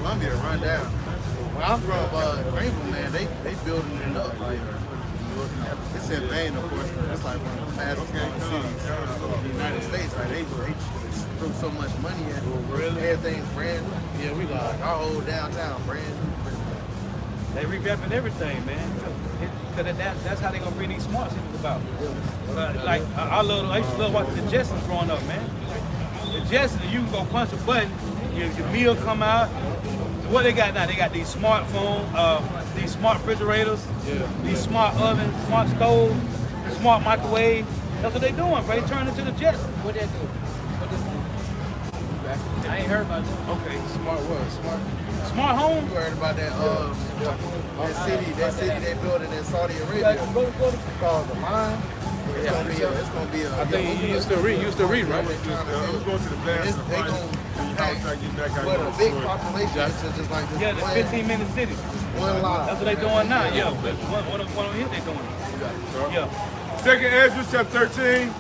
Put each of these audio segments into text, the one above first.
Columbia run down. Where I'm from, Greenville, man, they building it up. Like, it's in Maine, of course. That's like one of the fastest growing cities in the United States. Like they threw so much money at it. Really? Everything's brand new. Yeah, we like our whole downtown brand new. They revamping everything, man. Because that's how they gonna bring these smart cities about. Like I used to love watching the Jetsons growing up, man. The Jetsons, you can go punch a button, your meal come out. What they got now? They got these smartphones, these smart refrigerators, these smart ovens, smart stoves, smart microwave. That's what they doing, bro. They turning into the Jetsons. What they do? I ain't heard about that. Okay. Smart what? Smart home? You heard about that that city they building in Saudi Arabia called the Mine? It's gonna be a I think you used to read, right? I was going to the blast. they gonna pack with a big population into just like this Yeah, the 15-minute cities. one lot. That's what they doing now. Yeah, but one of here they doing. Yeah. Second Ezra chapter 13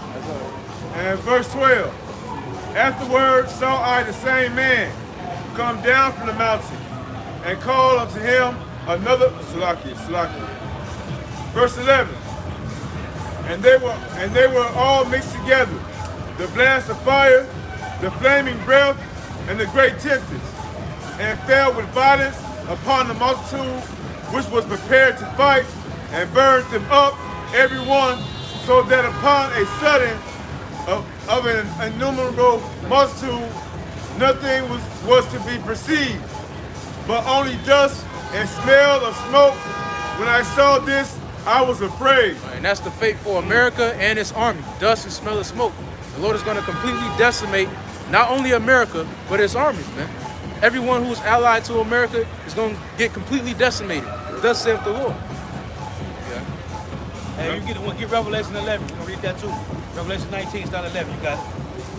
and verse 12. Afterward saw I the same man come down from the mountain and call unto him another Salakia. Verse 11. And they were all mixed together, the blast of fire, the flaming breath, and the great tempest, and fell with violence upon the multitude which was prepared to fight, and burned them up, every one, so that upon a sudden of an innumerable multitude, nothing was to be perceived, but only dust and smell of smoke. When I saw this, I was afraid. And that's the fate for America and its army. Dust and smell of smoke. The Lord is going to completely decimate not only America, but its armies, man. Everyone who's allied to America is going to get completely decimated. Thus saith the Lord. Hey, you get Revelation 11. You can read that too. Revelation 19, start 11. You got it.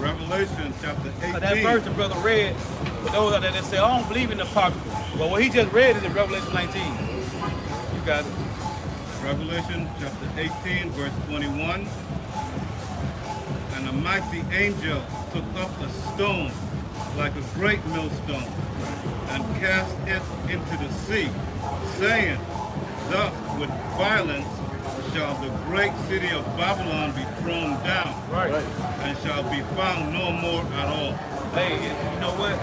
Revelation chapter 18. So that verse the brother read, for those out there that say, I don't believe in the Apocrypha. But what he just read is in Revelation 19. You got it. Revelation chapter 18, verse 21. And a mighty angel took up a stone like a great millstone and cast it into the sea, saying, thus with violence shall the great city of Babylon be thrown down, and shall be found no more at all. Hey, you know what?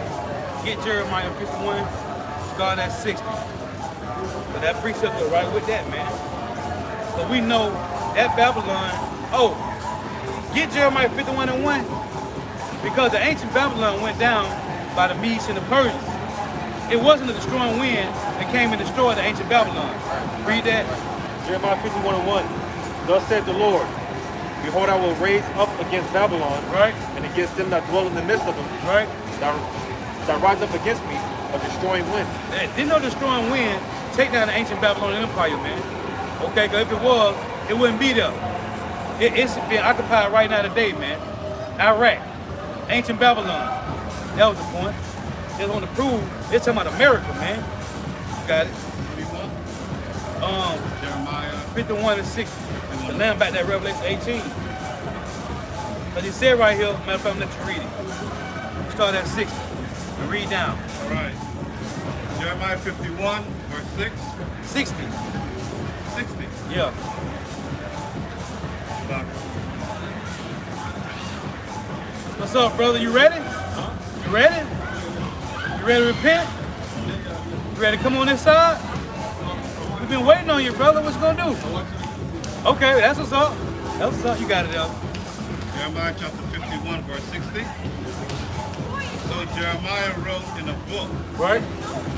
Get Jeremiah 51, start at 60. But that precept is right with that, man. So we know that Babylon, get Jeremiah 51 and 1, because the ancient Babylon went down by the Medes and the Persians. It wasn't a destroying wind that came and destroyed the ancient Babylon. Read that. Jeremiah 51 and 1. Thus said the Lord, behold, I will raise up against Babylon, and against them that dwell in the midst of them, that rise up against me a destroying wind. Didn't no destroying wind take down the ancient Babylonian Empire, man. Okay, because if it was, it wouldn't be there. It's being occupied right now today, man. Iraq, ancient Babylon. That was the point. They want to prove they're talking about America, man. You got it. Jeremiah 51 and 60. But now back that Revelation 18. But he said right here, matter of fact, let you read it. Start at 60 and read down. All right. Jeremiah 51, verse 6. 60. 60. Yeah. What's up, brother? You ready? You ready? You ready to repent? You ready to come on this side? We've been waiting on you, brother. What you gonna do? Okay, that's what's up. That's what's up. You got it, Elder. Jeremiah chapter 51, verse 60. So Jeremiah wrote in a book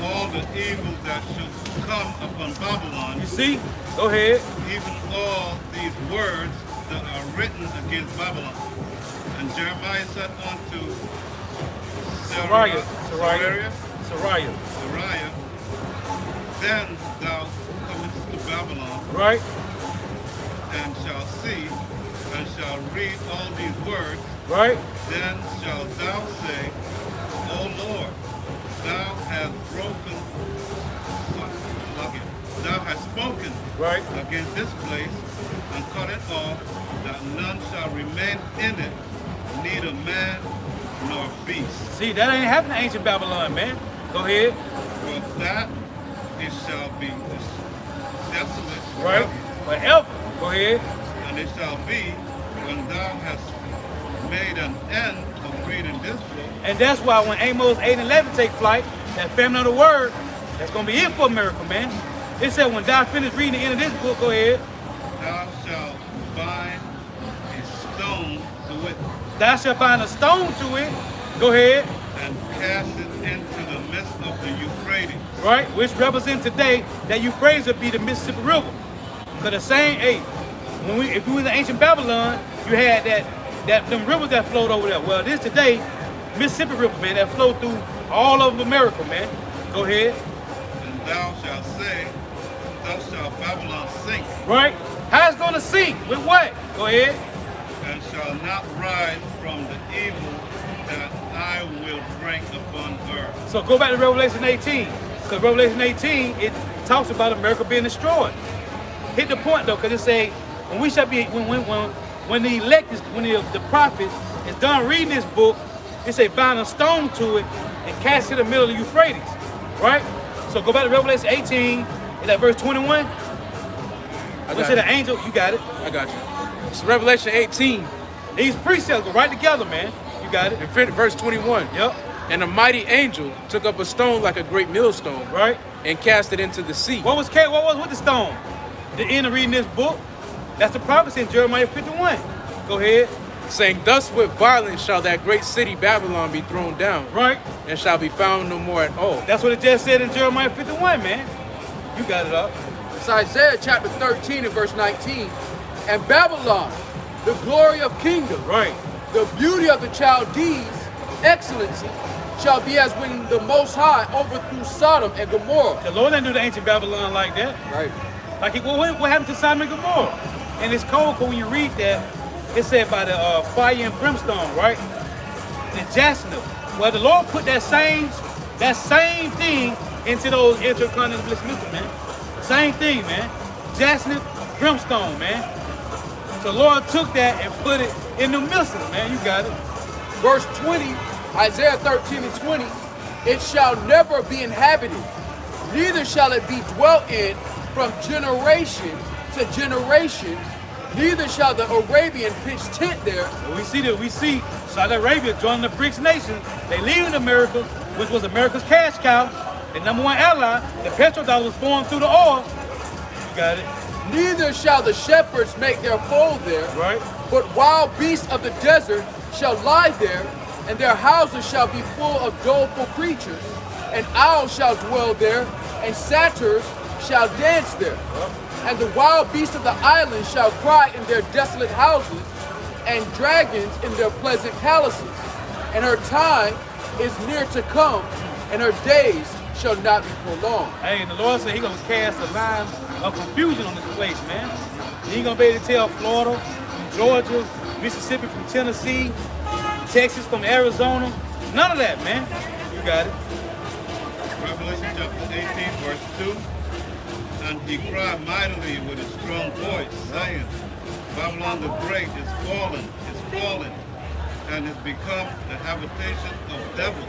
all the evil that should come upon Babylon. You see? Go ahead. Even all these words that are written against Babylon. And Jeremiah said unto Sariah, then thou comest to Babylon, and shall see, and shall read all these words, then shalt thou say, O Lord, thou hast broken, thou hast spoken against this place, and cut it off, that none shall remain in it, neither man nor beast. See, that ain't happening to ancient Babylon, man. Go ahead. For that it shall be desolate Right. Forever. Go ahead. And it shall be when thou hast made an end of reading this book, And that's why when Amos 8 and 11 take flight, that famine of the word, that's going to be it for America, man. It said when thou finish reading the end of this book, go ahead. thou shalt bind a stone to it Thou shalt find a stone to it. Go ahead. and cast it into the midst of the Euphrates. Right? Which represents today that Euphrates would be the Mississippi River. Because the same, hey, if you was in ancient Babylon, you had them rivers that flowed over there. Well, this today, Mississippi River, man, that flowed through all of America, man. Go ahead. And thou shalt say, thou shalt Babylon sink, Right? How it's gonna sink? With what? Go ahead. and shall not rise from the evil that I will bring upon earth. So go back to Revelation 18. Because Revelation 18, it talks about America being destroyed. Hit the point though, because it say when we shall be when the elect is when the prophet is done reading this book, it say bind a stone to it and cast it in the middle of the Euphrates. Right? So go back to Revelation 18, is that verse 21? When it say the angel, you got it. I got you. It's Revelation 18, These precepts go right together, man. You got it. and verse 21. Yep. And a mighty angel took up a stone like a great millstone, Right? and cast it into the sea. What was with the stone? The end of reading this book. That's the prophecy in Jeremiah 51. Go ahead. Saying, thus with violence shall that great city Babylon be thrown down, Right? and shall be found no more at all. That's what it just said in Jeremiah 51, man. You got it up. It's Isaiah chapter 13 and verse 19. And Babylon, the glory of kingdom, Right. the beauty of the Chaldees, excellency, shall be as when the Most High overthrew Sodom and Gomorrah. The Lord didn't do the ancient Babylon like that. Right. Like, what happened to Sodom and Gomorrah? And it's cold when you read that. It said by the fire and brimstone, right? The jasper. Well, the Lord put that same thing into those intercontinental mysteries, man. Same thing, man. Jasper, brimstone, man. So the Lord took that and put it in the midst of it, man. You got it. Verse 20, Isaiah 13 and 20. It shall never be inhabited, neither shall it be dwelt in from generation to generation, neither shall the Arabian pitch tent there. We see Saudi Arabia joining the BRICS nation. They leaving America, which was America's cash cow, the number one ally. The petrodollar was flowing through the oil. You got it. Neither shall the shepherds make their fold there, Right. but wild beasts of the desert shall lie there, and their houses shall be full of doleful creatures, and owls shall dwell there, and satyrs shall dance there. And the wild beasts of the islands shall cry in their desolate houses, and dragons in their pleasant palaces. And her time is near to come, and her days shall not be prolonged. Hey, and the Lord said He gonna cast a line of confusion on this place, man. He ain't gonna be able to tell Florida from Georgia, Mississippi from Tennessee, Texas from Arizona. None of that, man. You got it. Revelation chapter 18, verse 2. And he cried mightily with a strong voice, saying, Babylon the Great is fallen, and is become the habitation of devils,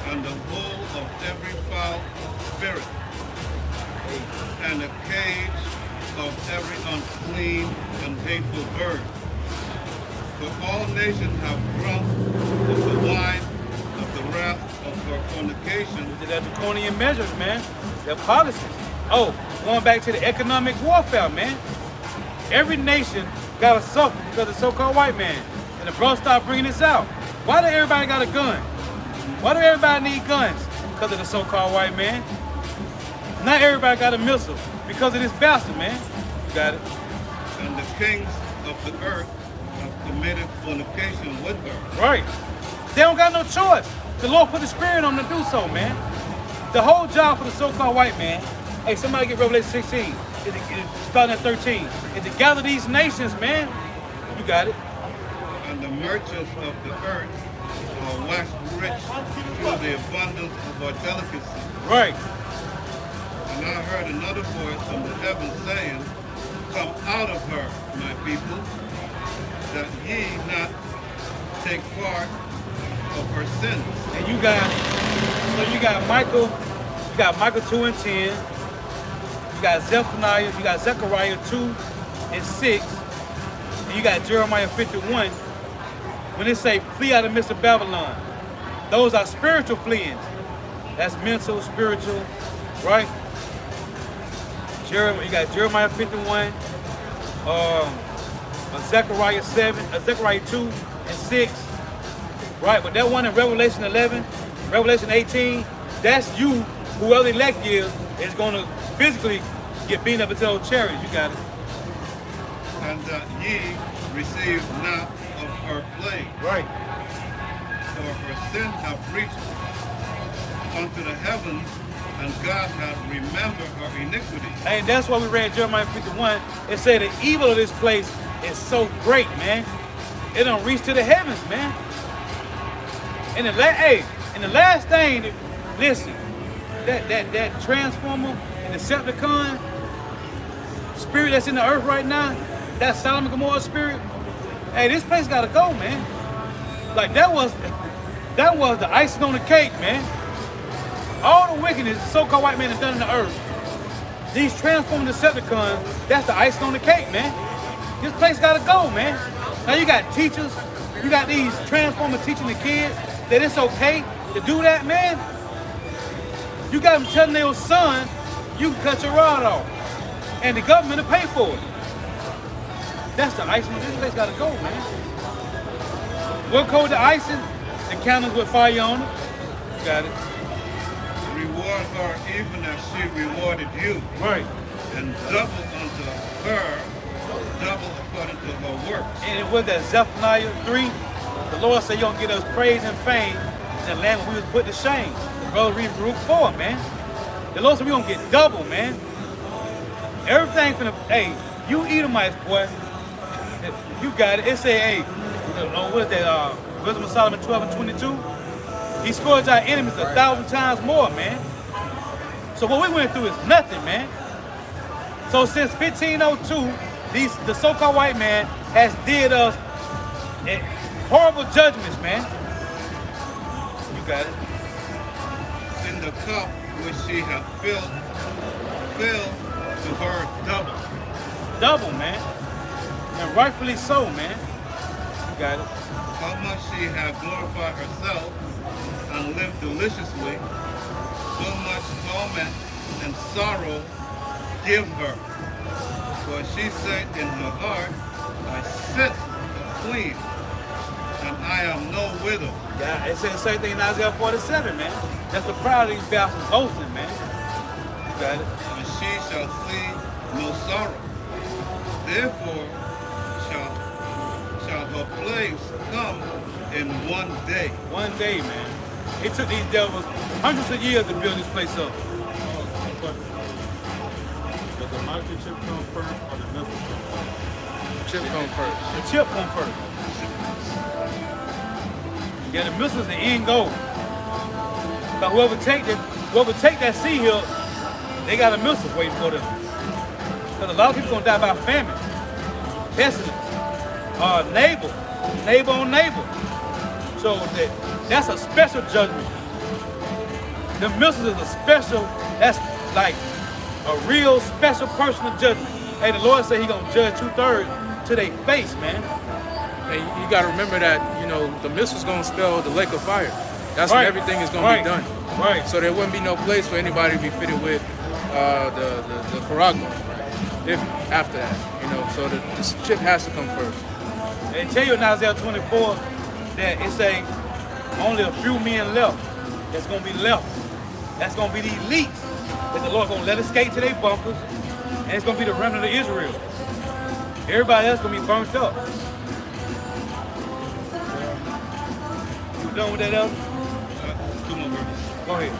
and the hole of every foul spirit, and the cage of every unclean and hateful bird. For all nations have drunk of the wine of the wrath of her fornication, They're draconian measures, man. Their policies. Oh, going back to the economic warfare, man. Every nation got to suffer because of the so-called white man. And the bro started bringing this out. Why do everybody got a gun? Why do everybody need guns? Because of the so-called white man. Not everybody got a missile because of this bastard, man. You got it. and the kings of the earth have committed fornication with her. Right. They don't got no choice. The Lord put the spirit on them to do so, man. The whole job for the so-called white man, hey, somebody get Revelation 16. Starting at 13. Is to gather these nations, man. You got it. And the merchants of the earth are waxed rich through the abundance of our delicacy. Right. And I heard another voice from the heavens saying, Come out of her, my people, that ye not take part of her sins. And you got So you got Michael 2 and 10. You got Zephaniah, you got Zechariah 2 and 6. And you got Jeremiah 51. When they say flee out of the midst of Babylon, those are spiritual fleeings. That's mental, spiritual, right? You got Jeremiah 51, Zechariah 2 and 6, right? But that one in Revelation 11, Revelation 18, that's you, whoever the elect is going to physically get beaten up into those chariots. You got it. And ye receive not of her plague. Right. For her sin hath reached unto the heavens, and God hath remembered her iniquity. And that's why we read Jeremiah 51. It said the evil of this place is so great, man. It don't reach to the heavens, man. And the last thing, listen, that transformer and the Decepticon spirit that's in the earth right now, that Sodom and Gomorrah spirit, hey, this place gotta go, man. Like that was the icing on the cake, man. All the wickedness the so-called white man has done in the earth. These transforming Decepticons, that's the icing on the cake, man. This place gotta go, man. Now you got teachers, you got these transformers teaching the kids that it's okay to do that, man. You got them telling their son, you can cut your rod off. And the government will pay for it. That's the icing. This place gotta go, man. What code the icing? The candles with fire on it. Got it. Reward her even as she rewarded you. Right. And double unto her, double according to her works. And it was that Zephaniah 3. The Lord said, you're going to get us praise and fame in the land where we was put to shame. Brother, read Baruch 4, man. The Lord said, we're going to get double, man. Everything from the, hey, you Edomites, boy. You got it. It say, hey, what is that, Wisdom of Solomon 12 and 22? He scourged our enemies 1,000 times more, man. So what we went through is nothing, man. So since 1502, the so-called white man has did us horrible judgments, man. You got it. In the cup which she hath filled to her double. Double, man. And rightfully so, man. You got it. How much she hath glorified herself and lived deliciously, so much torment and sorrow give her. For she said in her heart, I sit a queen, and I am no widow. Yeah, it says the same thing in Isaiah 47, man. That's the pride of these bastards boasting, man. You got it. And she shall see no sorrow. Therefore shall her plagues come in one day. One day, man. It took these devils hundreds of years to build this place up. Does the microchip come first or the missiles come first? Chip come first. The chip come first. Yeah, the missiles the end goal. But whoever take that sea hill, they got a missile waiting for them. Because a lot of people gonna die by famine, pestilence, neighbor on neighbor. So that's a special judgment. The missiles is a special, that's like a real special personal judgment. Hey, the Lord said he gonna judge 2/3 to their face, man. And you got to remember that, you know, the missile's going to spell the lake of fire. That's Right. when everything is going to be done. Right. So there wouldn't be no place for anybody to be fitted with the Paragma, if after that, you know. So the chip has to come first. They tell you in Isaiah 24 that it say only a few men left that's gonna be left. That's gonna be the elites that the Lord gonna let escape to their bunkers, and it's gonna be the remnant of Israel. Everybody else gonna be burnt up. You done with that, Elder? Two more verses. Go ahead.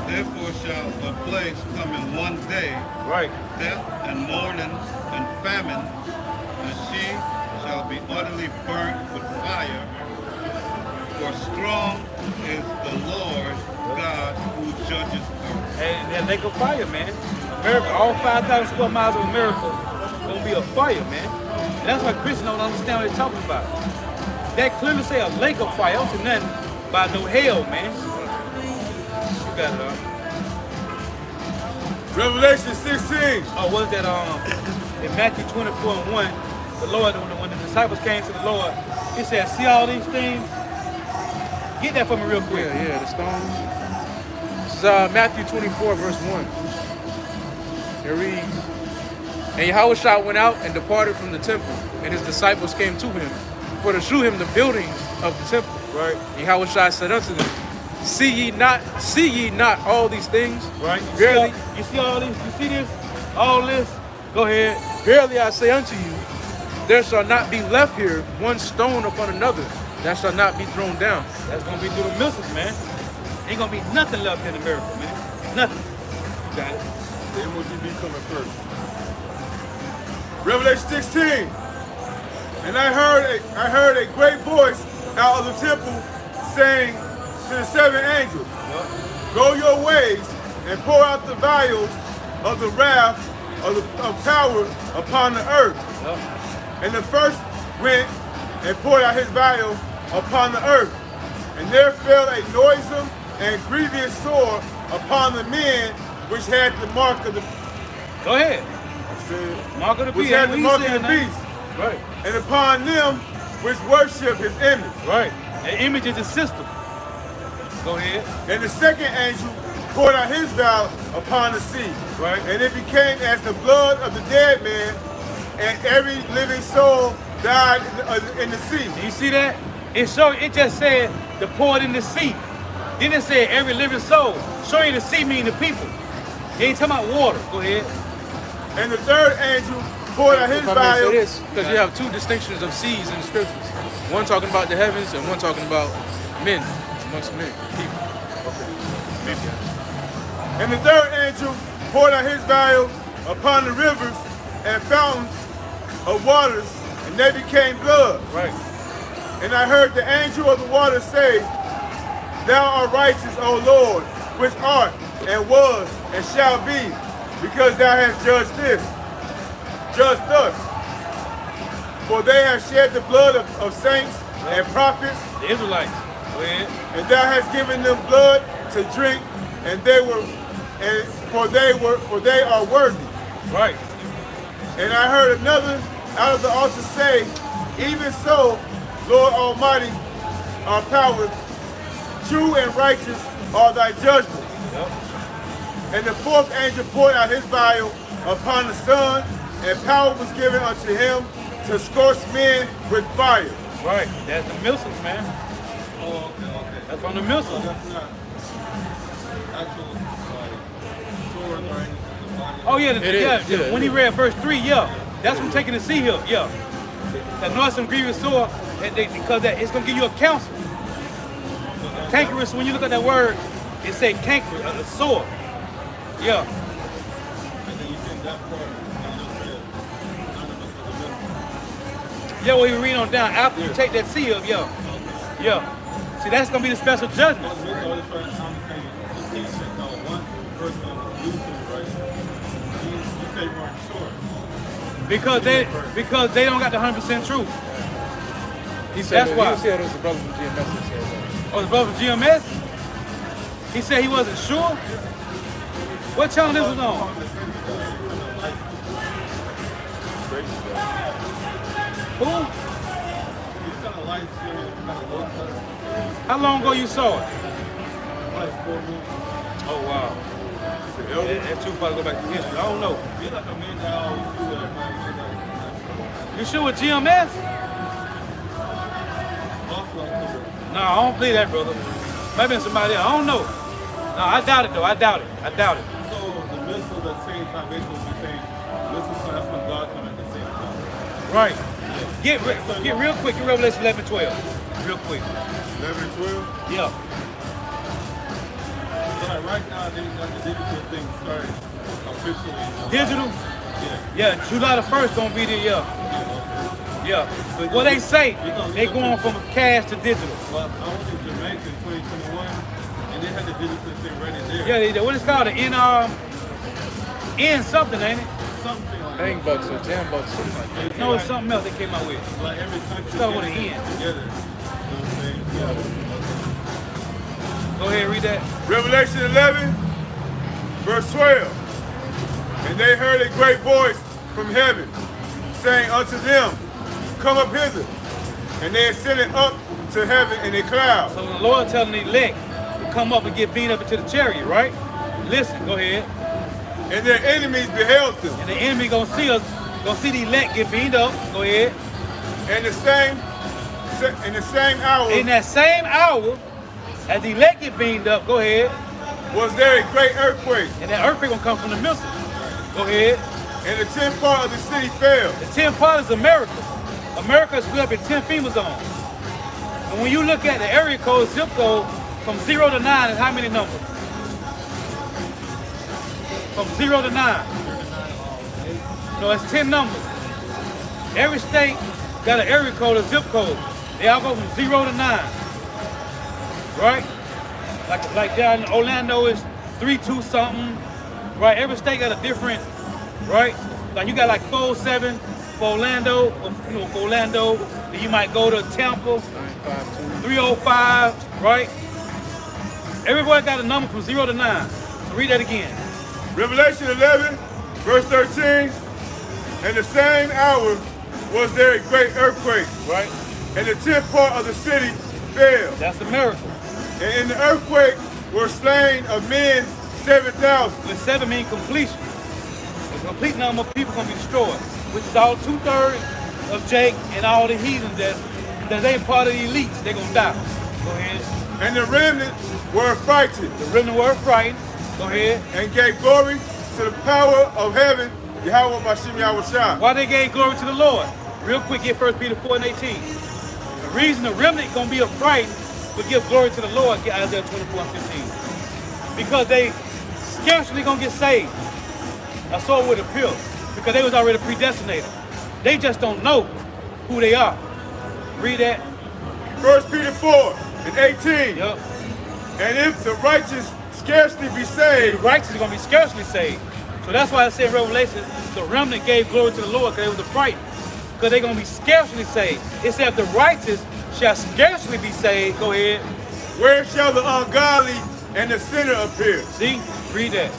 Therefore shall the plagues come in one day, Right. death and mourning and famine, and she shall be utterly burnt with fire. For strong is the Lord God who judges her. And that lake of fire, man. America, all 5,000 square miles of America gonna be a fire, man. And that's why Christians don't understand what they're talking about. That clearly say a lake of fire. I don't see nothing by no hell, man. You got it, Revelation 16. Oh, was that in Matthew 24:1, the Lord, when the disciples came to the Lord, he said, see all these things? Get that for me real quick. Yeah, the stone. This is Matthew 24, verse 1. It reads, and Yahushua went out and departed from the temple, and his disciples came to him for to shew him the buildings of the temple. Right. And Yahushua said unto them, see ye not all these things? Right? Verily, You see all these? You see this? All this? Go ahead. verily I say unto you, there shall not be left here one stone upon another that shall not be thrown down. That's gonna be through the missiles, man. Ain't gonna be nothing left in America, man. Nothing. You got it. The MOTB coming first. Revelation 16. And I heard a great voice out of the temple saying to the seven angels, go your ways and pour out the vials of the wrath of power upon the earth. And the first went and poured out his vial upon the earth. And there fell a noisome and grievous sore upon the men which had the mark of the Go ahead. Mark of the which beast. had the mark of the beast, Right. and upon them which worship his image. Right. The image is the system. Go ahead. And the second angel poured out his vial upon the sea. Right. And it became as the blood of the dead man, and every living soul died in the sea. Do you see that? It just said the poured in the sea. Then it said every living soul. Show you the sea mean the people. It ain't talking about water. Go ahead. And the third angel poured out his If I may say vial. this, because you have two distinctions of seas in the scriptures. One talking about the heavens and one talking about men, amongst men, people. And the third angel poured out his vial upon the rivers and fountains of waters, and they became blood. Right. And I heard the angel of the water say, thou art righteous, O Lord, which art, and was, and shall be, because thou hast judged this. Judge thus. For they have shed the blood of saints and prophets, The Israelites. Go ahead. and thou hast given them blood to drink, and for they are worthy. Right. And I heard another out of the altar say, even so, Lord Almighty, our power, true and righteous are thy judgments. Yep. And the fourth angel poured out his vial upon the sun, and power was given unto him to scorch men with fire. Right. That's the missiles, man. Oh, okay. That's from the So missiles. that's not actual, like, swords or anything. The body. Oh yeah, It is, yeah, when he read verse 3, yeah. That's from taking the sea hill, yeah. That noisome grievous sore, because it's gonna give you a counsel. Cankerous, when you look at that word, it say cankerous, a sore. Yeah. And then you think that part, and you said, none of us was a missile. Yeah, well, you read on down after you take that sea hill, yeah. Yeah. See, that's gonna be the special judgment. That's what all the trying to understand. The team said, no, one person loses, right? You say you weren't sure. Because they don't got the 100% truth. He said That's that, why. He said it was the brother from GMS that said that. Oh, the brother GMS? He said he wasn't sure? What channel this was on? Who? He's kind of light skinned, kind of low cut. How long ago you saw it? Like 4 minutes. Oh, wow. That's too far to go back to history. I don't know. He's like a man that I always see that, man. He's like, You sure with GMS? also like the No, I don't believe that, brother. Maybe it's somebody else. I don't know. No, I doubt it, though. I doubt it. So the missiles at the same time, basically what you're saying, missiles, that's when God come at the same time. Right. Get real quick. Get Revelation 11, 12. Real quick. 11 and 12. Yeah. So like right now, they got the digital thing started officially. Digital? Yeah. Yeah, July the 1st gonna be the yeah. But what they say, they going from cash to digital. Well, I was in Jamaica in 2021, and they had the digital thing ready there. Yeah, what it's called, an N something, ain't it? Something like Bang that. bucks or 10 bucks, something like that. No, it's something else they came out with. Like every country Start with an getting N. together. You know what I'm saying? Yeah. Go Go ahead, read that. Revelation 11, verse 12. And they heard a great voice from heaven, saying unto them, come up hither. And they ascended up to heaven in a cloud. So the Lord telling the elect to come up and get beat up into the chariot, right? Listen, go ahead. And their enemies beheld them. And the enemy gonna see us, gonna see the elect get beat up. Go ahead. And in the same hour In that same hour, as the elect get beamed up, go ahead. was there a great earthquake. And that earthquake gonna come from the missile. Go ahead. And the 10th part of the city fell. The 10 part is America. America is split up in 10 FEMA zones. And when you look at the area code, zip code, from 0 to 9 is how many numbers? From 0 to 9. No, it's 10 numbers. Every state got an area code, a zip code. They all go from 0 to 9. Right? Like down in Orlando is 3-2 something. Right? Every state got a different, right? Like you got like 407 for Orlando, for Orlando. Then you might go to Tampa, 305, right? Everybody got a number from 0 to 9. So read that again. Revelation 11, verse 13. And the same hour was there a great earthquake. Right? And the 10th part of the city fell. That's America. And in the earthquake were slain of men 7,000. With 7 mean completion. The complete number of people gonna be destroyed, which is all 2/3 of Jake and all the heathens that ain't part of the elites. They gonna die. Go ahead. And the remnant were frightened. The remnant were frightened. Go ahead. And gave glory to the power of heaven, Yahweh Bashim Yahushua. Why they gave glory to the Lord? Real quick, get 1 Peter 4 and 18. The reason the remnant gonna be afraid but give glory to the Lord, get Isaiah 24 and 15. Because they scarcely gonna get saved. I saw it with a pill. Because they was already predestinated. They just don't know who they are. Read that. 1 Peter 4 and 18. Yup. And if the righteous scarcely be saved, The righteous are gonna be scarcely saved. So that's why I said in Revelation, the remnant gave glory to the Lord because they was afraid. Because they're gonna be scarcely saved. It said if the righteous shall scarcely be saved, go ahead. where shall the ungodly and the sinner appear? See? Read that.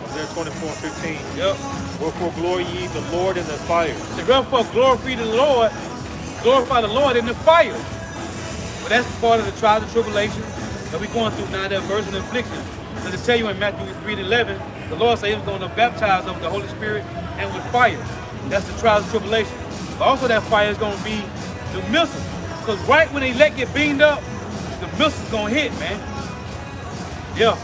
Isaiah 24 and 15. Yep. Wherefore glory ye the Lord in the fire. So therefore glorify the Lord in the fire. But that's part of the trials and tribulations that we're going through now, that verse of affliction. So to tell you in Matthew 3:11, the Lord said he was going to baptize them with the Holy Spirit and with fire. That's the trials and tribulations. But also that fire is going to be the missiles. Because right when they get beamed up, the missile's going to hit, man. Yeah.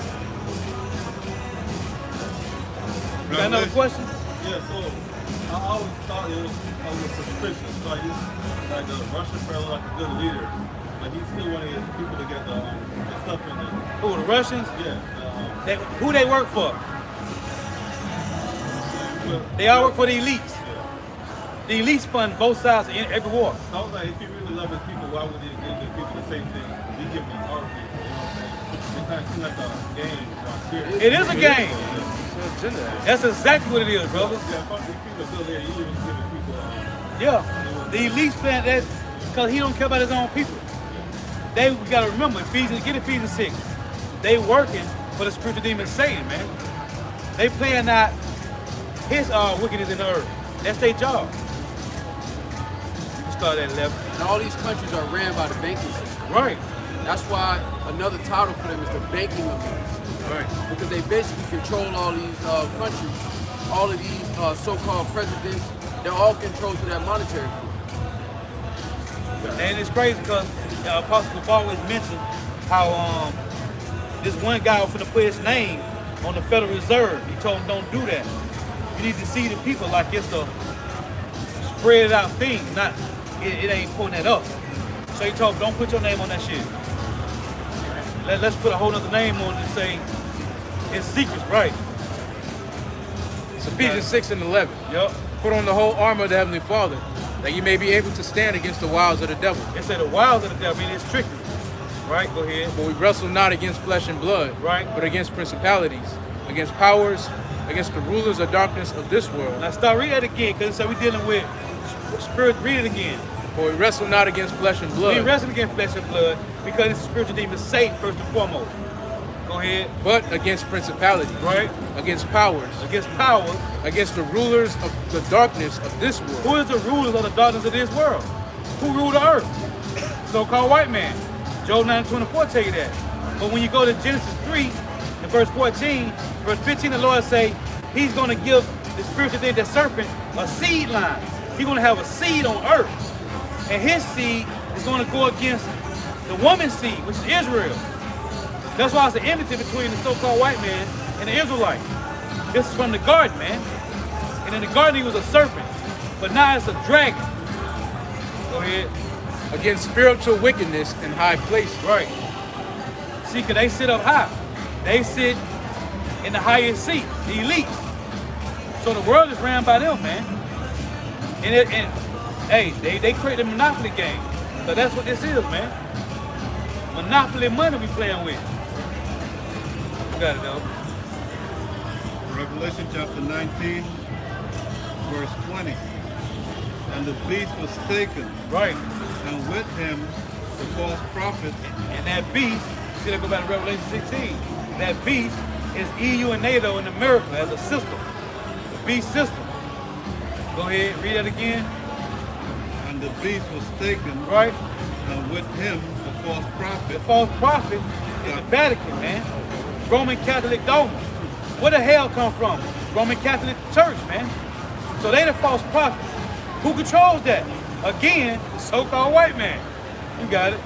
You got another question? Yeah, so I always thought it was suspicious. Like the Russian fellow, like a good leader, but he's still one of his people to get the stuff in there. Who, the Russians? Yeah. Who they work for? They all work for the elites. Yeah. The elites fund both sides in every war. So I was like, if he really loved his people, why would he give his people the same thing he give me our people? You know what I'm saying? It kind of seems like a game. It is a game. That's exactly what it is, brother. Yeah, if people still there, you even giving people. Yeah. The elites plan that because he don't care about his own people. We gotta remember, Ephesians 6. They working for the spiritual demon Satan, man. They playing out his wickedness in the earth. That's their job. Start at 11. And all these countries are ran by the banking system. Right. That's why another title for them is the banking elites. Right. Because they basically control all these countries. All of these so-called presidents, they're all controlled through that monetary fund. And it's crazy because Apostle Paul always mentioned how this one guy was finna put his name on the Federal Reserve. He told him don't do that. You need to see the people like it's a spread out thing, not it ain't pointing at us. So he told him don't put your name on that shit. Let's put a whole other name on it and say it's secrets, right? It's Ephesians 6 and 11. Yep. Put on the whole armor of the Heavenly Father, that you may be able to stand against the wiles of the devil. It said the wiles of the devil, meaning it's trickery. Right, go ahead. For we wrestle not against flesh and blood, Right. but against principalities, against powers, against the rulers of darkness of this world. Now start reading that again, because so we're dealing with spirit. Read it again. For we wrestle not against flesh and We blood, ain't wrestling against flesh and blood because it's a spiritual demon, Satan, first and foremost. Go ahead. but against principalities, Right. against powers, Against powers. against the rulers of the darkness of this world. Who is the rulers of the darkness of this world? Who rule the earth? So-called white man. Job 9:24 tell you that. But when you go to Genesis 3, in verse 14, verse 15, the Lord say, he's going to give the spiritual thing, the serpent, a seed line. He's going to have a seed on earth. And his seed is going to go against the woman's seed, which is Israel. That's why it's an enmity between the so-called white man and the Israelites. This is from the garden, man. And in the garden, he was a serpent. But now it's a dragon. Go ahead. Against spiritual wickedness in high places. Right. See, because they sit up high. They sit in the highest seat, the elites. So the world is ran by them, man. And hey, they create the monopoly game. So that's what this is, man. Monopoly money we playing with. You got it, though. Revelation chapter 19, verse 20. And the beast was taken, Right. and with him the false prophet, And that beast, see, let's go back to Revelation 16. That beast is EU and NATO in America as a system. The beast system. Go ahead, read that again. and the beast was taken, Right? and with him the false The prophet, false prophet is the Vatican, man. Roman Catholic dogma. Where the hell come from? Roman Catholic Church, man. So they the false prophet. Who controls that? Again, the so-called white man. You got it.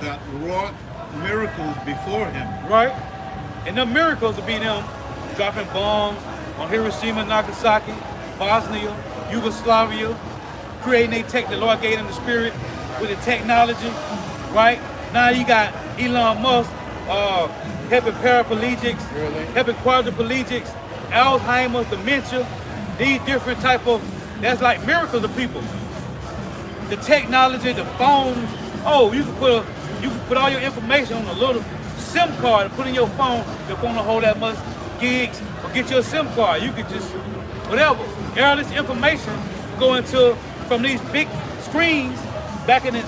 that wrought miracles before him, Right? And the miracles will be them dropping bombs on Hiroshima, Nagasaki, Bosnia, Yugoslavia, creating the Lord gave them the spirit with the technology, right? Now you got Elon Musk helping paraplegics, helping quadriplegics, Alzheimer's, dementia, these different type of, that's like miracles to people. The technology, the phones, oh, you can put all your information on a little SIM card and put in your phone will hold that much gigs, or get your SIM card. You could just, whatever. All this information go into, from these big screens back in the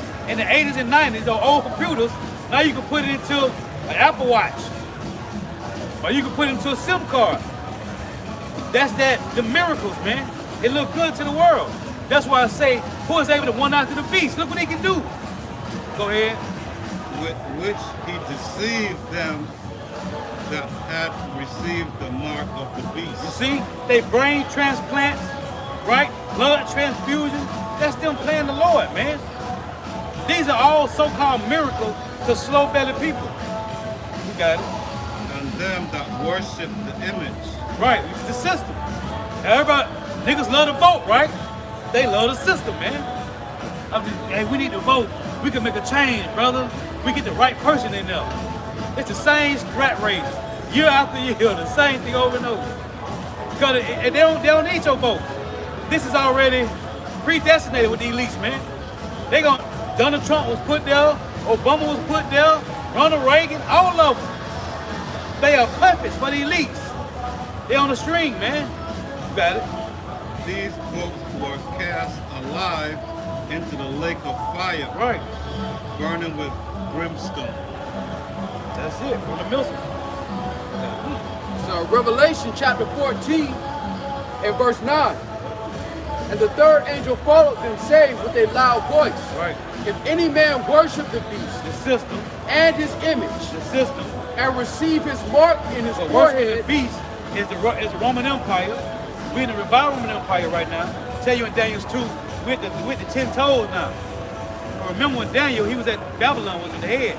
80s and 90s, those old computers, now you can put it into an Apple Watch. Or you can put it into a SIM card. That's the miracles, man. It look good to the world. That's why I say, who is able to one out to the beast? Look what he can do. Go ahead. with which he deceived them that had received the mark of the You beast. see, they brain transplants, right? Blood transfusion. That's them playing the Lord, man. These are all so-called miracles to slow-bellied people. You got it. And them that worship the image, Right, which is the system. Everybody, niggas love to vote, right? They love the system, man. Hey, we need to vote. We can make a change, brother. We get the right person in there. It's the same rat race, year after year, the same thing over and over. Because they don't need your vote. This is already predestinated with the elites, man. Donald Trump was put there, Obama was put there, Ronald Reagan, all of them. They are puppets for the elites. They on the string, man. You got it. these books were cast alive into the lake of fire, Right. burning with brimstone. That's it, from the Milton. So Revelation chapter 14 and verse 9. And the third angel followed them, saying with a loud voice, Right. if any man worship the beast The system, and his image, the system. and receive his mark in his So worship the forehead, beast is the Roman Empire. We're in the revived Roman Empire right now. Tell you in Daniel 2, with the 10 toes now. But remember when Daniel, he was at Babylon, was in the head.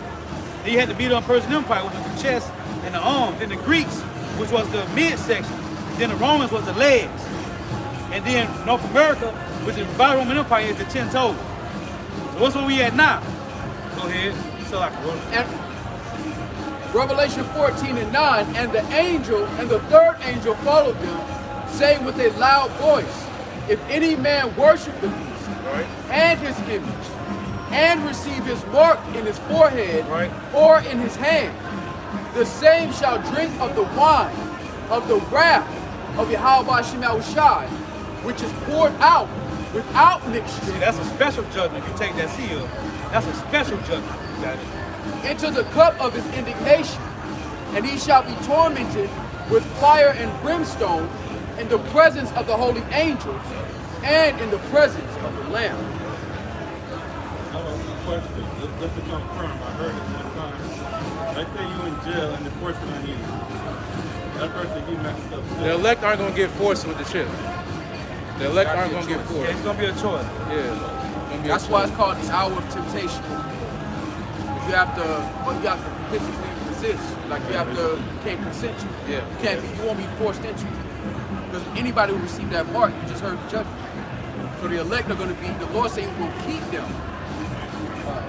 Then you had the Medo Persian Empire, which was the chest and the arms. Then the Greeks, which was the midsection. Then the Romans was the legs. And then North America, which is the revived Roman Empire, is the 10 toes. So what's where we at now? Go ahead. So I can roll. and Revelation 14 and 9, and the angel and the third angel followed them, saying with a loud voice, if any man worship the beast Right. and his image, and receive his mark in his forehead Right. or in his hand, the same shall drink of the wine of the wrath of Yahweh Shai, which is poured out without mixture See, that's a special judgment. If you take that seal, that's a special judgment. You got it. into the cup of his indignation, and he shall be tormented with fire and brimstone in the presence of the holy angels and in the presence of the Lamb. I have a question, just to confirm. I heard it one time. Let's say you in jail and the person I need. That person, he messed up. The elect aren't going to get forced with the chip. The elect aren't going to get Yeah, forced. it's gonna be a choice. Yeah. That's why it's called the hour of temptation. You have to physically resist. Like you can't consent to. Yeah. You won't be forced into. Because anybody who received that mark, you just heard the judgment. So the elect are going to be, the Lord saying will keep them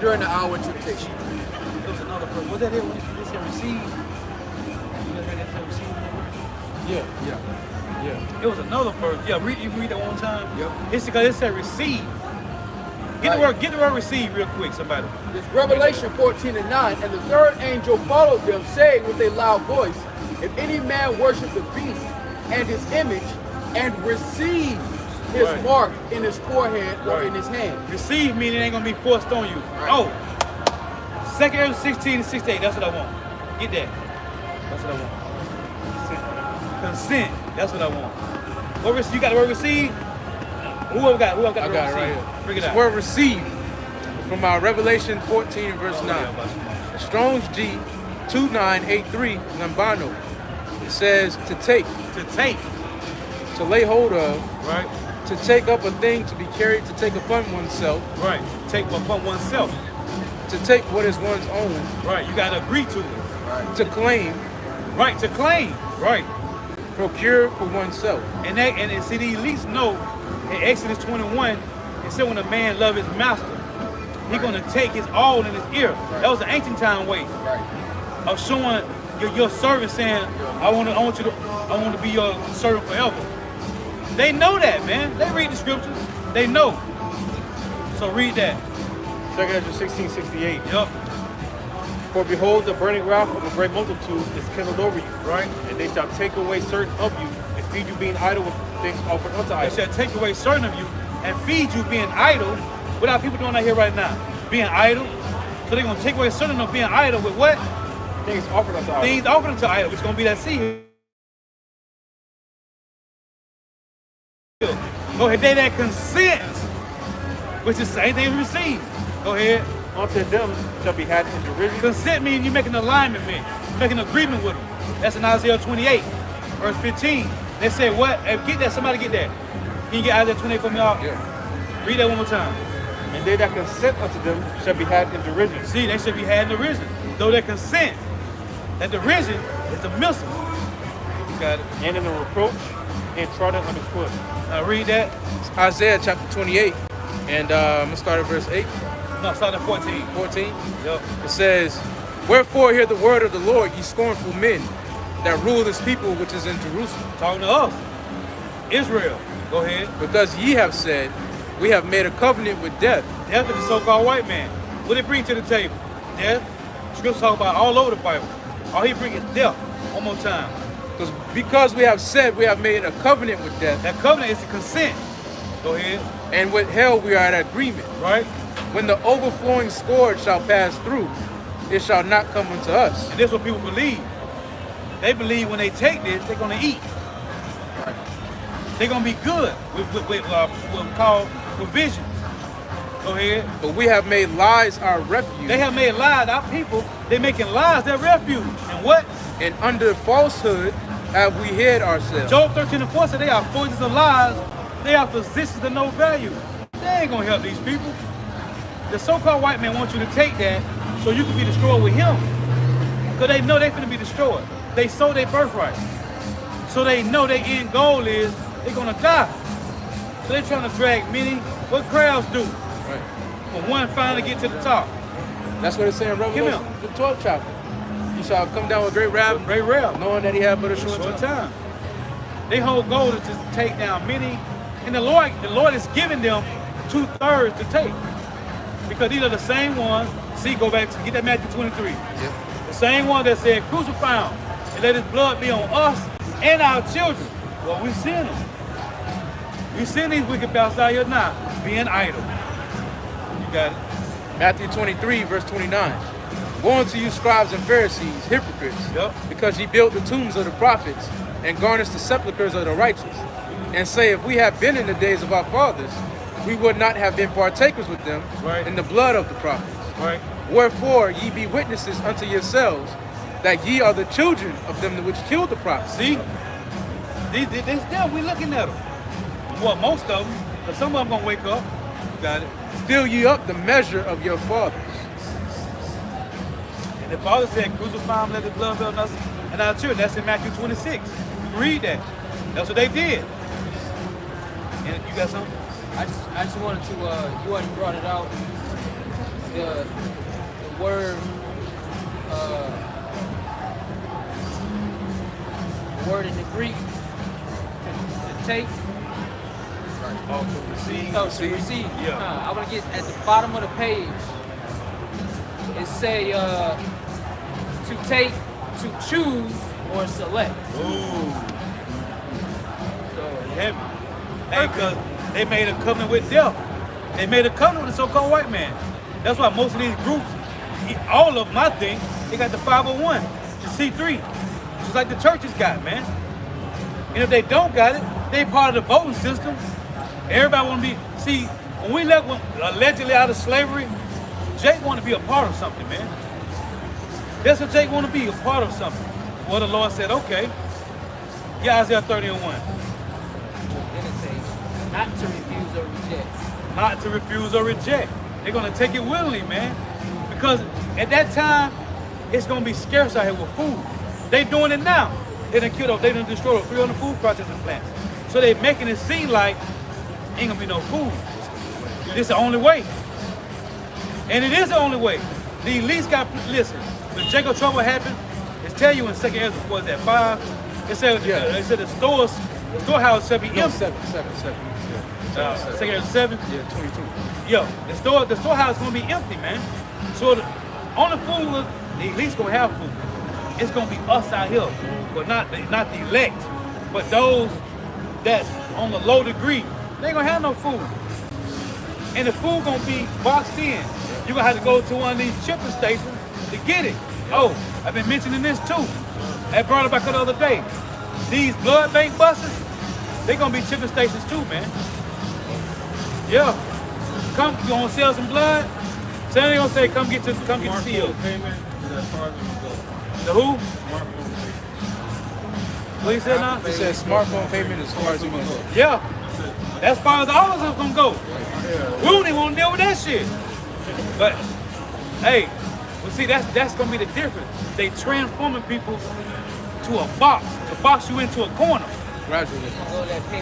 during the hour of temptation. There was another verse. Was that it when it said receive? You guys heard that said receive? Yeah. It was another verse. Yeah, you can read that one time. Yep. It's because it said receive. Get the word receive real quick, somebody. It's Revelation 14:9, and the third angel followed them, saying with a loud voice, if any man worship the beast and his image and receive his Right. mark in his forehead or in his hand. Receive meaning it ain't gonna be forced on you. Right. Oh, 2 Corinthians 16 and 68. That's what I want. Get that. That's what I want. Consent. That's what I want. You got the word receive? Whoever got I the word got it receive. right here. Bring it This out. word receive from Revelation 14 and verse 9. Yeah, Strong's G 2983 Lambano. It says to take, to take, to lay hold of, right? to take up a thing, to be carried, to take upon oneself, Right. Take upon oneself. to take what is one's own, Right. You gotta agree to it. to claim, Right. To claim. Right. procure for oneself. And see the elites know in Exodus 21, it said when a man love his master, he's gonna take his all in his ear. That was the ancient time way of showing your servant saying, I want to be your servant forever. They know that, man. They read the scriptures. They know. So read that. 2 Corinthians 16:68. Yup. For behold, the burning wrath of a great multitude is kindled over you, Right. and they shall take away certain of you, and feed you being idle with things offered unto They idols. shall take away certain of you and feed you being idle. What are people doing out here right now? Being idle. So they're gonna take away certain of being idle with what? Things offered unto idols. Things offered unto idol. It's gonna be that seed. Go ahead, they that consent, which is the same thing we receive. Go ahead. Unto them shall be had in derision. Consent means you make an alignment, man. You make an agreement with them. That's in Isaiah 28, verse 15. They say what? Hey, get that. Somebody get that. Can you get Isaiah 28 for me, y'all? Yeah. Read that one more time. And they that consent unto them shall be had in derision. See, they should be had in derision. Though they consent, that derision is the missile. You got it. And in the reproach and trodden under foot. Now read that. It's Isaiah chapter 28, and I'm going to start at verse 8, No, start at 14. 14. Yep. It says, wherefore hear the word of the Lord, ye scornful men, that rule this people which is in Jerusalem. Talking to us. Israel. Go ahead. Because ye have said, we have made a covenant with death. Death is the so-called white man. What did he bring to the table? Death. Scripture talk about all over the Bible. All he bring is death. One more time. Because we have said we have made a covenant with death, That covenant is the consent. Go ahead. and with hell we are at agreement. Right? When the overflowing scourge shall pass through, it shall not come unto us. And this is what people believe. They believe when they take this, they're going to eat. They're going to be good with what we call provisions. Go ahead. But we have made lies our refuge, They have made lies. Our people, they're making lies their refuge. And what? and under falsehood have we hid ourselves. Job 13 and 4 said they are forces of lies. They are physicians of no value. They ain't going to help these people. The so-called white man wants you to take that so you can be destroyed with him. Because they know they're going to be destroyed. They sold their birthright. So they know their end goal is they're going to die. So they're trying to drag many, what crowds do, Right. for one finally get to the top. That's what it's saying in Revelation, the 12th chapter. He shall come down with great wrath, Great rail. knowing that he had but a short Short time. time. Their whole goal is to take down many, and the Lord is giving them 2/3 to take, because these are the same ones. See, go back to get that Matthew 23. Yep. The same one that said, "Crucify him, and let his blood be on us and our children." Well, we sin them. We sin these wicked bastards out here now, being idle. You got it. Matthew 23, verse 29. Woe unto you, scribes and Pharisees, hypocrites, Yep. because ye built the tombs of the prophets and garnished the sepulchres of the righteous, and say, if we had been in the days of our fathers, we would not have been partakers with them Right. in the blood of the prophets. Right. Wherefore ye be witnesses unto yourselves that ye are the children of them which killed the prophets. See? They still, we looking at them. Well, most of them, but some of them gonna wake up. Got it. Fill ye up the measure of your fathers. And the Father said, crucify him, let the blood fill us and our children. That's in Matthew 26. You can read that. That's what they did. And you got something? I just wanted to, you already brought it out, the word, the word in the Greek, to take, Oh, to receive. no, to receive. Yeah. I want to get at the bottom of the page, it say, to take, to choose, or select. Ooh. So, Heavy. Hey, because they made a covenant with death. They made a covenant with the so-called white man. That's why most of these groups, all of them, I think, they got the 501, the C3, just like the churches got, man. And if they don't got it, they part of the voting system. Everybody want to be, see, when we left allegedly out of slavery, Jake want to be a part of something, man. That's what Jake want to be, a part of something. Well, the Lord said, okay, get Isaiah 30:1. then it says, not to refuse or reject. Not to refuse or reject. They're gonna take it willingly, man. Because at that time, it's gonna be scarce out here with food. They doing it now. They done killed, they done destroyed 300 food processing plants. So they making it seem like ain't gonna be no food. This is the only way. And it is the only way. The elites got, listen, when Jacob trouble happened, it tell you in 2nd Ezra, was that 5? It said, it said the storehouse shall be empty. No, seven. 2nd Ezra 7? Yeah, 22. Yo, the storehouse is gonna be empty, man. So the only food, the elites gonna have food. It's gonna be us out here, but not the elect, but those that's on the low degree. They ain't gonna have no food, and the food gonna be boxed in. You gonna have to go to one of these shipping stations to get it. Oh, I've been mentioning this too. I brought it back up the other day. These blood bank buses, they gonna be shipping stations too, man. Yeah. Come, you gonna sell some blood? So they gonna say, come get the seal. Smartphone payment is as far as we can go. The who? Smartphone payment. What you said now? It says smartphone payment as far as you want to go. Yeah. As far as all of us gonna go. We don't even wanna deal with that shit. But hey, well see that's gonna be the difference. They transforming people to a box, to box you into a corner. Gradually.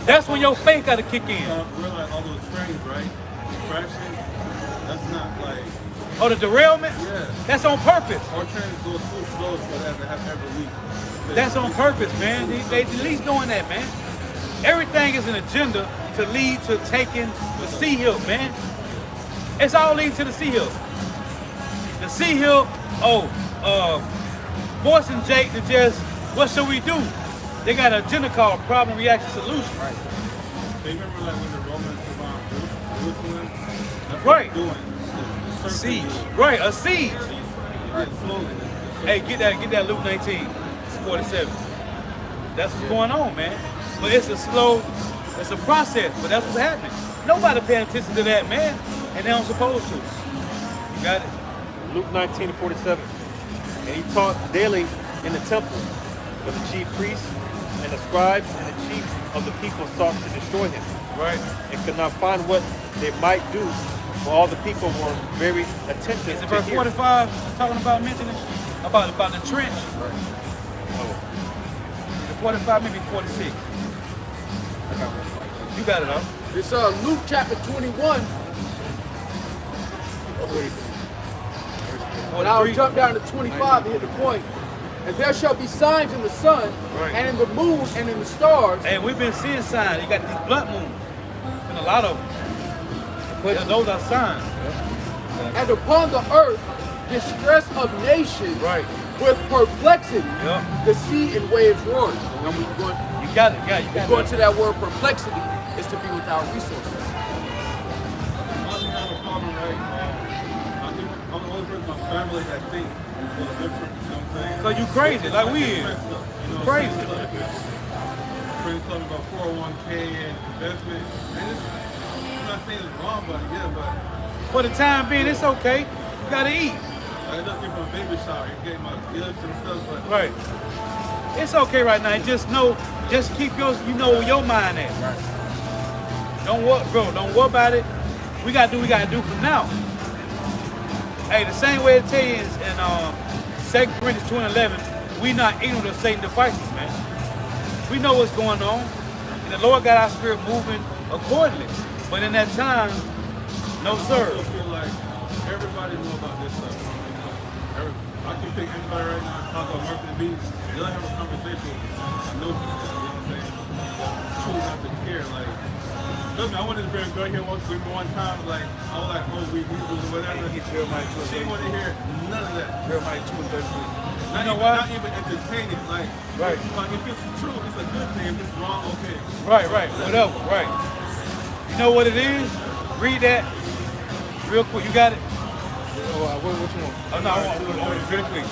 That's when your faith gotta kick in. We're like all those trains, right? Crashing. That's not like Oh, the derailment? Yeah. That's on purpose. our trains go too slow for that to happen every week. That's on purpose, man. They at least doing that, man. Everything is an agenda to lead to taking the Sea Hill, man. It's all leading to the Sea Hill. The Sea Hill, forcing Jake to just, what should we do? They got an agenda called problem, reaction, solution. Right. They remember like when the Romans survived Jerusalem? That's Right. what they're doing. The Siege. Right, a siege. Right, slowly. Hey, get that Luke 19. It's 47. That's what's going on, man. But it's a process, but that's what's happening. Nobody paying attention to that, man. And they don't supposed to. You got it? Luke 19:47. And he taught daily in the temple, but the chief priests and the scribes and the chief of the people sought to destroy him, Right. and could not find what they might do, for all the people were very attentive Is it to verse hear. 45 talking about mentioning about the trench? Oh, The 45, maybe 46. You got it, huh? It's Luke chapter 21. And I'll 43. jump down to 25 to hit the point. And there shall be signs in the sun, Right. and in the moon, and in the stars. Hey, we've been seeing signs. You got these blood moons. And a lot of them. Yeah, those are signs. And upon the earth, distress of nations Right. with perplexity. Yeah. The sea and waves roaring. And when you going, You got it. Yeah, you got going it. to that word perplexity is to be without resources. I don't have a problem, right? I think I'm the only person in my family that thinks little different, you know what I'm saying? Cause you crazy, like we is. Messed up, you know what I'm Crazy. saying? Friends talking about 401k and investment. And it's, I'm not saying it's wrong, but yeah, but For the time being, it's okay. You gotta eat. I just came from a baby shower and getting my gifts and stuff, but Right. It's okay right now. Just keep your mind at. Right. Don't worry, bro. Don't worry about it. We gotta do what we gotta do for now. Hey, the same way it tell you is in 2 Corinthians 2:11, we not ignorant of Satan's devices, man. We know what's going on, and the Lord got our spirit moving accordingly. But in that time, no I sir. also feel like everybody know about this stuff. I can pick anybody right now and talk about marketing beats. They'll have a conversation. I know this stuff, you know what I'm saying? Choose not to care. Like, trust me, I wanted to bring a girl here with me one time. Like, I was like, oh, we or whatever. Jeremiah She didn't want to hear none of that. Jeremiah 2:33. Not even entertaining. Like, Right. like, if it's true, it's a good thing. If it's wrong, okay. Right, whatever, right. You know what it is? Read that real quick. You got it? Which one? Oh, no, I want it real quick.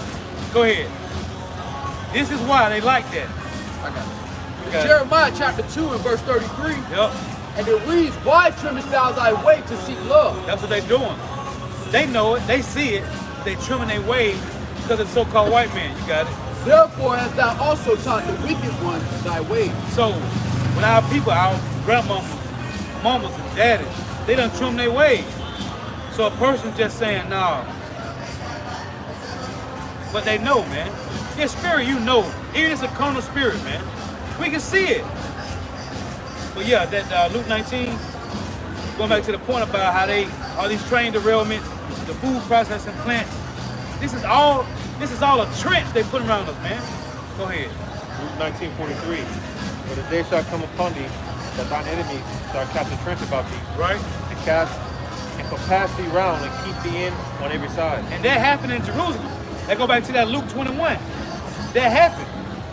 Go ahead. This is why they like that. I got it. You got it. Jeremiah chapter 2 and verse 33. Yep, And it reads, why trimmest thou thy way to seek love? that's what they doing. They know it, they see it, they trimming their ways because of the so-called white man. You got it? Therefore hast thou also taught the wicked one thy ways. So, when our people, our grandmamas, mamas and daddies, they done trim their ways. So a person just saying, nah. But they know, man. Their spirit, you know. Even it's a carnal spirit, man. We can see it. But yeah, that Luke 19, going back to the point about how all these train derailments, the food processing plants, this is all a trench they put around us, man. Go ahead. Luke 19:43. For the day shall come upon thee, that thine enemies shall cast a trench about thee, Right? and compass thee round, and keep thee in on every side. And that happened in Jerusalem. Let's go back to that Luke 21. That happened.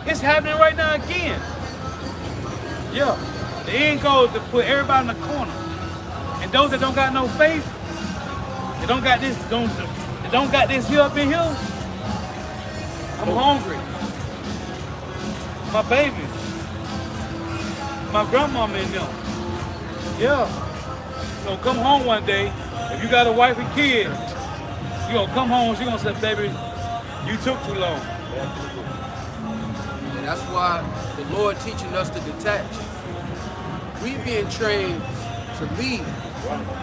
It's happening right now again. Yeah. The end goal is to put everybody in the corner. And those that don't got no faith, they don't got this here up in here. I'm hungry. My baby. My grandmama in them. Yeah. So come home one day. If you got a wife and kids, you gonna come home, she gonna say, baby, you took too long. And that's why the Lord teaching us to detach. We being trained to lead.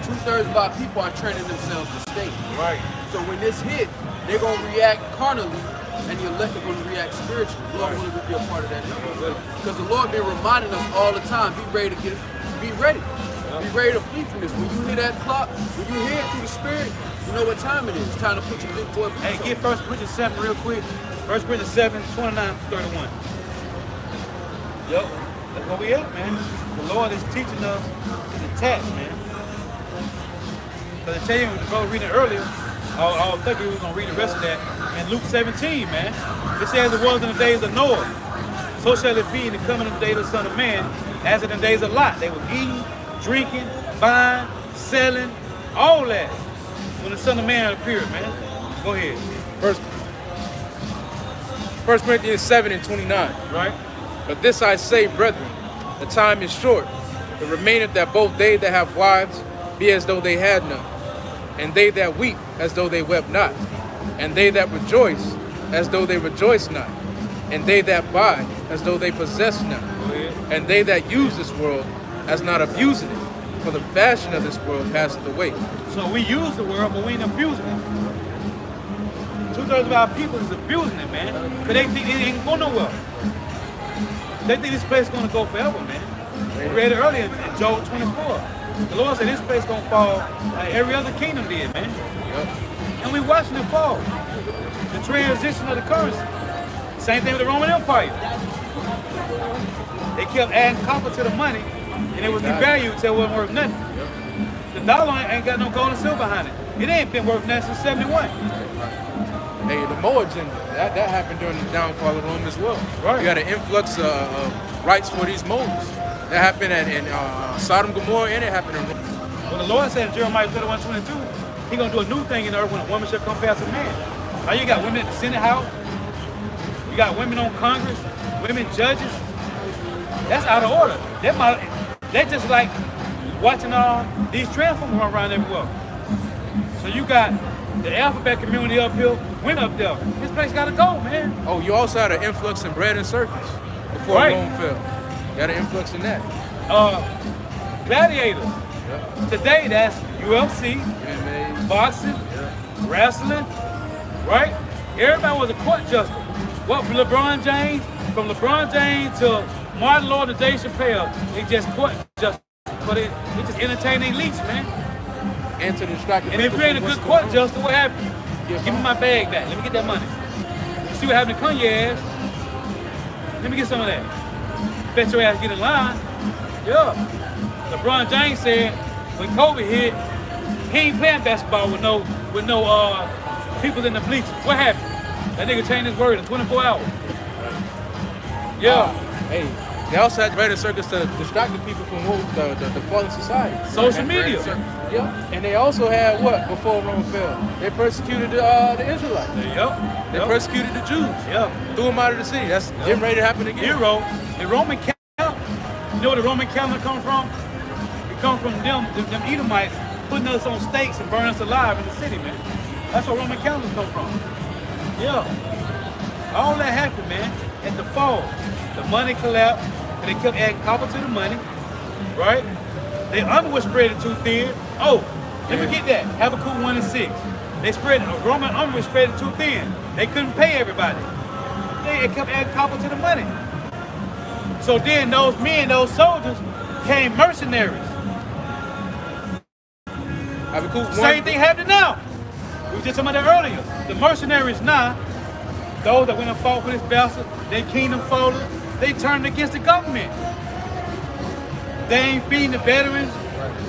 2/3 of our people are training themselves to stay. Right. So when this hit, they're gonna react carnally, and the elect are gonna react spiritually. We don't want to be a part of that number. Because the Lord been reminding us all the time, be ready to be ready. Be ready to flee from this. When you hear that clock, when you hear it through the spirit, you know what time it is. It's time to put your big boy. Hey, get 1 Corinthians 7 real quick. 1 Corinthians 7, 29-31. Yep. That's where we at, man. The Lord is teaching us to detach, man. Because I tell you, the brother reading it earlier, I was thinking we were going to read the rest of that. In Luke 17, man, it says it was in the days of Noah. So shall it be in the coming of the day of the Son of Man, as in the days of Lot. They were eating, drinking, buying, selling, all that. When the Son of Man appeared, man. Go ahead. First Corinthians 7 and 29. Right? But this I say, brethren, the time is short. It remaineth that both they that have wives be as though they had none, and they that weep as though they wept not, and they that rejoice as though they rejoice not, and they that buy as though they possess not, and they that use this world as not abusing it, for the fashion of this world passeth away. So we use the word, but we ain't abusing it. 2/3 of our people is abusing it, man. Because they think it ain't going nowhere. They think this place is going to go forever, man. We read it earlier in Job 24. The Lord said this place is going to fall like every other kingdom did, man. And we watching it fall. The transition of the currency. Same thing with the Roman Empire. They kept adding copper to the money, and it was devalued until it wasn't worth nothing. The dollar ain't got no gold and silver behind it. It ain't been worth nothing since 71. Hey, the Moa agenda, that happened during the downfall of Rome as well. Right. You got an influx of rights for these Moors. That happened in Sodom, Gomorrah, and it happened in Rome. Well, the Lord said in Jeremiah 31:22, He gonna do a new thing in the earth when a woman shall come past a man. Now you got women in the Senate House. You got women on Congress, women judges. That's out of order. They're just like watching these transformers run around everywhere. So you got the alphabet community up here, went up there. This place gotta go, man. Oh, you also had an influx in bread and circus before Right. Rome fell. You had an influx in that. Gladiators. Yeah. Today that's UFC, MMA. boxing, wrestling, right? Everybody was a court justice. What LeBron James, from LeBron James to Martin Lord to Dave Chappelle, they just court justice. But they just entertain the elites, man. And to distract the And if people you ain't a from good what's court going on. justice, what happened? Give me my bag back. Let me get that money. You see what happened to Kanye ass? Let me get some of that. Bet your ass get in line. Yeah. LeBron James said when COVID hit, he ain't playing basketball with no people in the bleachers. What happened? That nigga changed his word in 24 hours. Yeah. Hey, they also had bread and circus to distract the people from the fallen society. Social And bread media. and circus. Yeah. And they also had what before Rome fell? They persecuted the Israelites. Yep. They persecuted the Jews. Yep. Threw them out of the city. That's getting ready to happen again. Hero, the Roman calendar. You know where the Roman calendar come from? It comes from them Edomites putting us on stakes and burning us alive in the city, man. That's where Roman calendars come from. Yeah. All that happened, man, at the fall. The money collapsed, and they kept adding copper to the money, right? The army was spread too thin. Oh, let me get that. Habakkuk 1 and 6. The Roman army was spread too thin. They couldn't pay everybody. They kept adding copper to the money. So then those men, those soldiers, became mercenaries. Same thing happening now. We were just talking about that earlier. The mercenaries now, those that went and fought for this bastard, their kingdom folded, they turned against the government. They ain't feeding the veterans.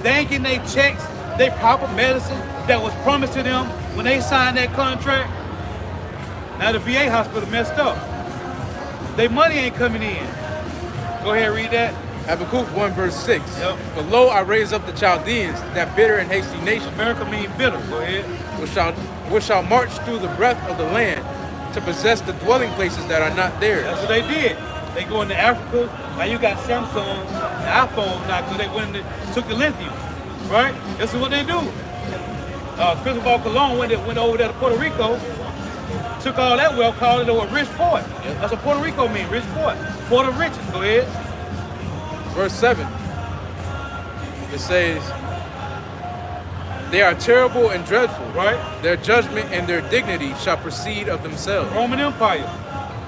They ain't getting their checks, their proper medicine that was promised to them when they signed that contract. Now the VA hospital messed up. Their money ain't coming in. Go ahead, read that. Habakkuk 1 verse 6. Yep. For lo, I raise up the Chaldeans, that bitter and hasty nation, America means bitter. Go ahead. which shall march through the breadth of the land to possess the dwelling places that are not theirs. That's what they did. They go into Africa. Now you got Samsungs and iPhones now because they went and took the lithium, right? This is what they do. Cristobal Colon went over there to Puerto Rico, took all that wealth, called it a rich port. That's what Puerto Rico means, rich port. Port of riches. Go ahead. Verse 7, it says, they are terrible and dreadful, Right? their judgment and their dignity shall proceed of themselves. Roman Empire.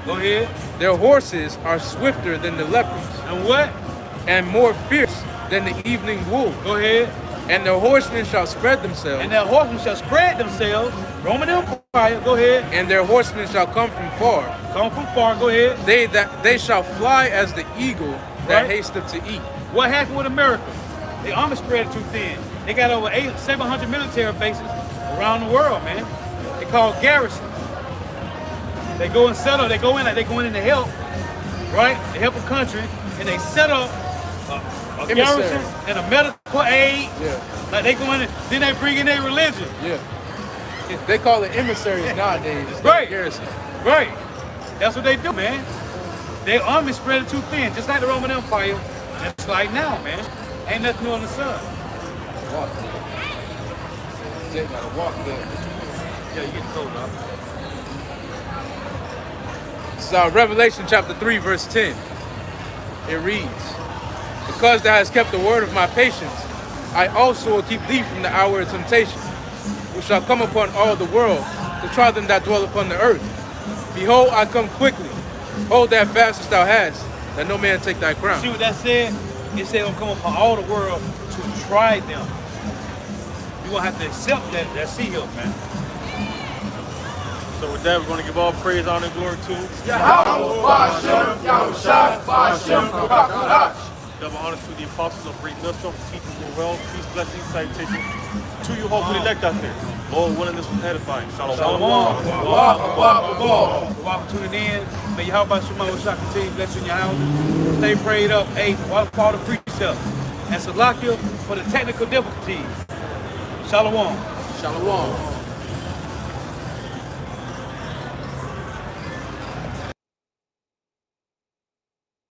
Go ahead. Their horses are swifter than the leopards, And what? and more fierce than the evening wolf. Go ahead. And their horsemen shall spread themselves, And their horsemen shall spread themselves. Roman Empire. Go ahead. and their horsemen shall come from far. Come from far. Go ahead. They shall fly as the eagle that Right. hasteth to eat. What happened with America? The army spread too thin. They got over 700 military bases around the world, man. They call garrisons. They go and settle. They go in to help, right? They help a country, and they set up a garrison and a medical aid. Yeah. Like they go in, then they bring in their religion. Yeah. They call it emissaries nowadays. It's Right. garrison. Right. That's what they do, man. Their army spread too thin, just like the Roman Empire. Just like now, man. Ain't nothing new on the sun. Walk. Jay gotta walk there. Yeah, you get cold up. This is Revelation chapter 3, verse 10. It reads, because thou hast kept the word of my patience, I also will keep thee from the hour of temptation, which shall come upon all the world, to try them that dwell upon the earth. Behold, I come quickly. Hold that fast as thou hast, that no man take thy crown. See what that said? It said it'll come upon all the world to try them. You won't have to accept that sea hill, man. So with that, we're going to give all praise, honor, and glory to double honors to the apostles of Great Millstone for teaching you well. Peace, blessings, salutations to you, hopefully elect out there. Lord willing, this was edifying. Shalom. Welcome tuning in. May your help by Shema Shah continue bless you in your houses. Stay prayed up. 8. Watch for all the precepts. And Salakia for the technical difficulties. Shalom. Shalom.